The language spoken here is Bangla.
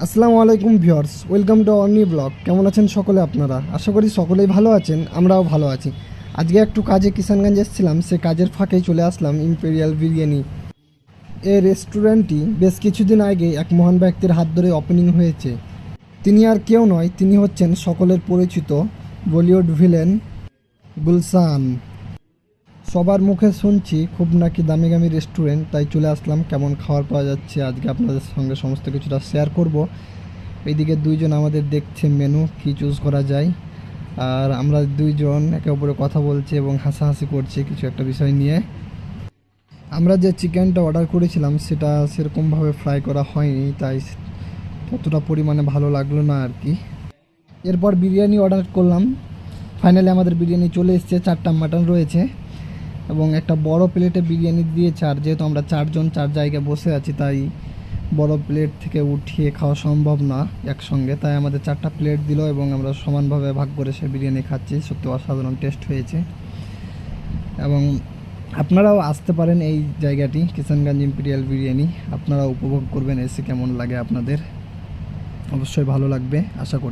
আসসালামু আলাইকুম viewers, welcome to our new blog. কেমন আছেন সকলে আপনারা? আশা করি সকলেই ভালো আছেন, আমরাও ভালো আছি। আজকে একটু কাজে কিষানগঞ্জ এসেছিলাম, সে কাজের ফাঁকেই চলে আসলাম ইম্পেরিয়াল বিরিয়ানি। এই রেস্টুরেন্টটি বেশ কিছুদিন আগে এক মহান ব্যক্তির হাত ধরে ওপেনিং হয়েছে। তিনি আর কেউ নয়, তিনি হচ্ছেন সকলের পরিচিত বলিউড ভিলেন গুলশান। সবার মুখে শুনছি খুব নাকি দামি দামি রেস্টুরেন্ট, তাই চলে আসলাম। কেমন খাবার পাওয়া যাচ্ছে আজকে আপনাদের সঙ্গে সমস্ত কিছুটা শেয়ার করব। এইদিকে দুইজন আমাদের দেখছে মেনু কি চুজ করা যায়, আর আমরা দুইজন একে অপরে কথা বলছি এবং হাসাহাসি করছি কিছু একটা বিষয় নিয়ে। আমরা যে চিকেনটা অর্ডার করেছিলাম সেটা সেরকমভাবে ফ্রাই করা হয়নি, তাই ততটা পরিমাণে ভালো লাগলো না আর কি। এরপর বিরিয়ানি অর্ডার করলাম। ফাইনালি আমাদের বিরিয়ানি চলে এসেছে। 4টা মাটন রয়েছে এবং একটা বড় প্লেটে বিরিয়ানি দিয়েছে। আর যেহেতু আমরা 4 জন 4 জায়গায় বসে আছি, তাই বড় প্লেট থেকে উঠিয়ে খাওয়া সম্ভব না একসঙ্গে, তাই আমাদের 4টা প্লেট দিল এবং আমরা সমানভাবে ভাগ করে সে বিরিয়ানি খাচ্ছি। সত্যি অসাধারণ টেস্ট হয়েছে এবং আপনারাও আসতে পারেন এই জায়গাটি, কিষানগঞ্জ ইম্পেরিয়াল বিরিয়ানি। আপনারা উপভোগ করবেন এসে, কেমন লাগে আপনাদের অবশ্যই ভালো লাগবে আশা করছি।